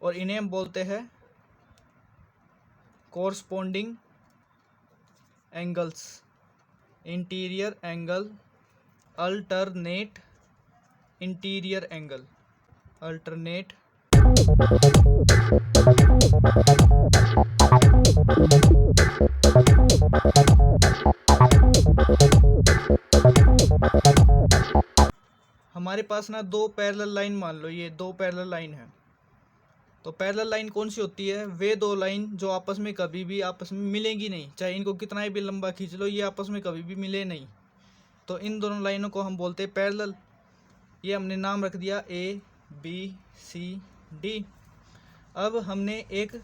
और इन्हें हम बोलते हैं corresponding angles. Interior angle, alternate interior angle, alternate हमारे पास ना दो पैरेलल लाइन, मान लो ये दो पैरेलल लाइन है। तो पैरेलल लाइन कौन सी होती है? वे दो लाइन जो आपस में कभी भी आपस में मिलेंगी नहीं, चाहे इनको कितना भी लंबा खींच लो, ये आपस में कभी भी मिले नहीं। तो इन दोनों लाइनों को हम बोलते हैं पैरेलल। ये हमने नाम रख दिया ए बी सी डी। अब हमने एक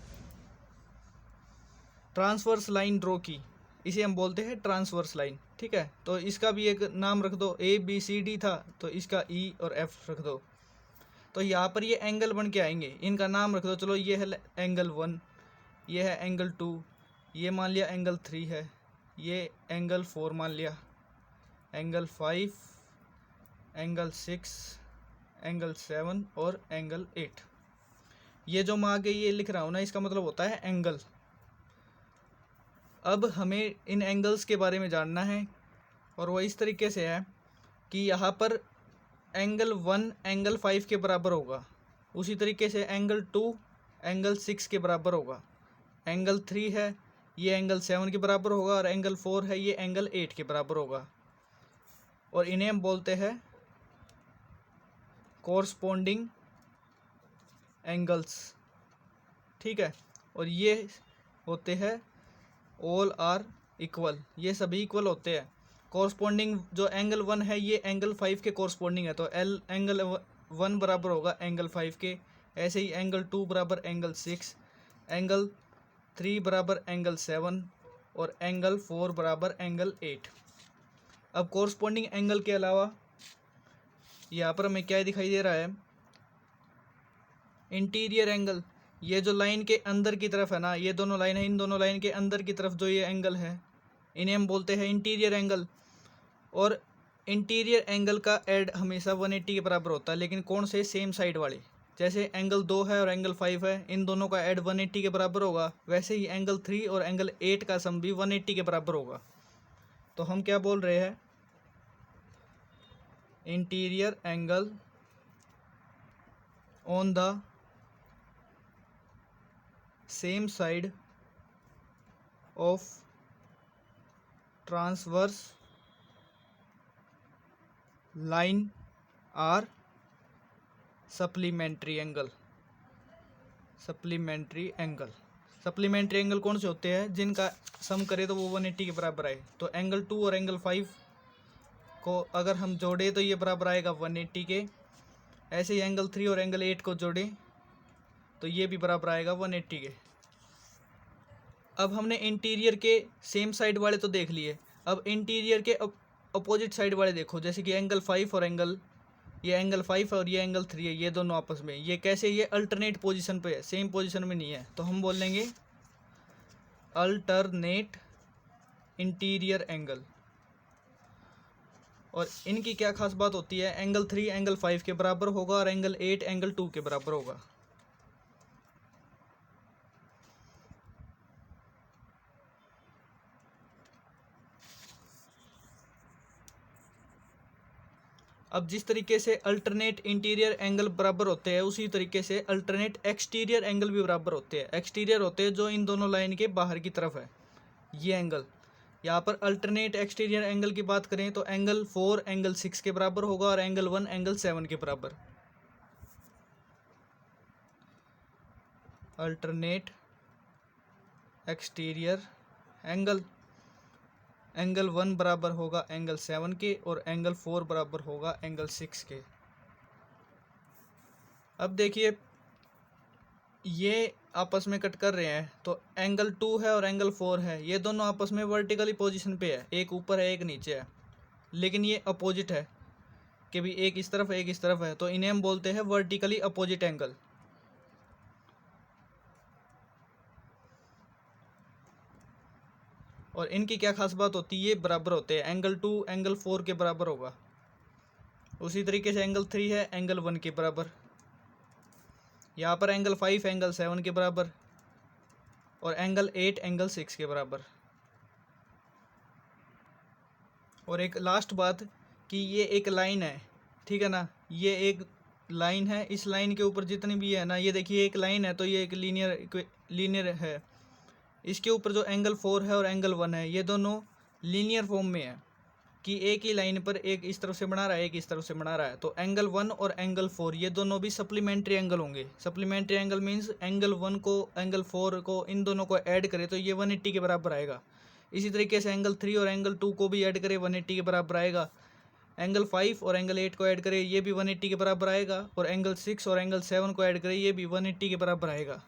ट्रांसवर्स लाइन ड्रॉ की, इसे हम बोलते हैं ट्रांसवर्स लाइन। ठीक है, तो इसका भी एक नाम रख दो। ए बी सी डी था तो इसका ई और एफ रख दो। तो यहाँ पर ये एंगल बन के आएंगे, इनका नाम रख दो। चलो ये है एंगल 1, ये है एंगल 2, ये मान लिया एंगल 3 है, ये एंगल 4 मान लिया, एंगल 5, एंगल 6, एंगल 7 और एंगल 8। ये जो मैं आगे ये लिख रहा हूँ ना, इसका मतलब होता है एंगल। अब हमें इन एंगल्स के बारे में जानना है, और वो इस तरीके से है कि यहाँ पर एंगल 1 एंगल 5 के बराबर होगा, उसी तरीके से एंगल 2 एंगल 6 के बराबर होगा, एंगल 3 है ये एंगल 7 के बराबर होगा, और एंगल 4 है ये एंगल 8 के बराबर होगा। और इन्हें हम बोलते हैं कोरस्पोंडिंग एंगल्स। ठीक है, और ये होते हैं ऑल आर इक्वल, ये सभी इक्वल होते हैं। कोरस्पोंडिंग जो एंगल 1 है ये एंगल 5 के कोरस्पोंडिंग है, तो एंगल 1 बराबर होगा एंगल 5 के। ऐसे ही एंगल 2 बराबर एंगल 6, एंगल 3 बराबर एंगल 7 और एंगल 4 बराबर एंगल 8। अब कोरस्पोंडिंग एंगल के अलावा यहाँ पर हमें क्या दिखाई दे रहा है? Interior angle. ये जो लाइन के अंदर की तरफ है ना, ये दोनों लाइन है, इन दोनों लाइन के अंदर की तरफ जो ये एंगल है, इन्हें हम बोलते हैं इंटीरियर एंगल। और इंटीरियर एंगल का एड हमेशा 180 के बराबर होता है, लेकिन कौन से? सेम साइड वाले। जैसे एंगल 2 है और एंगल 5 है, इन दोनों का एड 180 के बराबर होगा, वैसे ही एंगल 3 और एंगल 8 का सम भी 180 के बराबर होगा। तो हम क्या बोल रहे हैं? Interior angle on the same side of transversal line are supplementary angle. Supplementary angle, supplementary angle कौन से होते हैं? जिनका सम करें तो वो 180 के बराबर आए। तो एंगल 2 और एंगल 5 को अगर हम जोड़े तो ये बराबर आएगा 180 के। ऐसे ही एंगल 3 और एंगल 8 को जोड़ें तो ये भी बराबर आएगा 180 के। अब हमने इंटीरियर के सेम साइड वाले तो देख लिए, अब इंटीरियर के अपोजिट साइड वाले देखो। जैसे कि एंगल 5 और ये एंगल 5 और ये एंगल 3 है, ये दोनों आपस में, ये कैसे? ये अल्टरनेट पोजीशन पे है, सेम पोजीशन में नहीं है। तो हम बोल लेंगे अल्टरनेट इंटीरियर एंगल। और इनकी क्या खास बात होती है? एंगल 3 एंगल 5 के बराबर होगा और एंगल 8 एंगल 2 के बराबर होगा। अब जिस तरीके से अल्टरनेट इंटीरियर एंगल बराबर होते हैं, उसी तरीके से अल्टरनेट एक्सटीरियर एंगल भी बराबर होते हैं। एक्सटीरियर होते हैं जो इन दोनों लाइन के बाहर की तरफ है, ये एंगल। यहाँ पर अल्टरनेट एक्सटीरियर एंगल की बात करें तो एंगल 4 एंगल 6 के बराबर होगा और एंगल 1 एंगल 7 के बराबर। अल्टरनेट एक्सटीरियर एंगल, एंगल 1 बराबर होगा एंगल 7 के और एंगल 4 बराबर होगा एंगल 6 के। अब देखिए ये आपस में कट कर रहे हैं, तो एंगल 2 है और एंगल 4 है, ये दोनों आपस में वर्टिकली पोजीशन पे है, एक ऊपर है एक नीचे है, लेकिन ये अपोजिट है कि भी एक इस तरफ एक इस तरफ है। तो इन्हें हम बोलते हैं वर्टिकली अपोजिट एंगल। और इनकी क्या खास बात होती है? ये बराबर होते हैं, एंगल 2 एंगल 4 के बराबर होगा। उसी तरीके से एंगल 3 है एंगल 1 के बराबर। यहाँ पर एंगल 5 एंगल 7 के बराबर और एंगल 8 एंगल 6 के बराबर। और एक लास्ट बात कि ये एक लाइन है, ठीक है ना, ये एक लाइन है, इस लाइन के ऊपर जितनी भी है ना, ये देखिए एक लाइन है तो ये एक लीनियर है। इसके ऊपर जो एंगल 4 है और एंगल 1 है ये दोनों लीनियर फॉर्म में है कि एक ही लाइन पर एक इस तरफ से बना रहा है एक इस तरफ से बना रहा है। तो एंगल 1 और एंगल 4 ये दोनों भी सप्लीमेंट्री एंगल होंगे। सप्लीमेंट्री एंगल मीन्स एंगल 1 को एंगल 4 को इन दोनों को ऐड करें तो ये 180 के बराबर आएगा। इसी तरीके से एंगल 3 और एंगल 2 को भी ऐड करें 180 के बराबर आएगा। एंगल 5 और एंगल 8 को ऐड करें ये भी 180 के बराबर आएगा। और एंगल 6 और एंगल 7 को ऐड करें ये भी 180 के बराबर आएगा।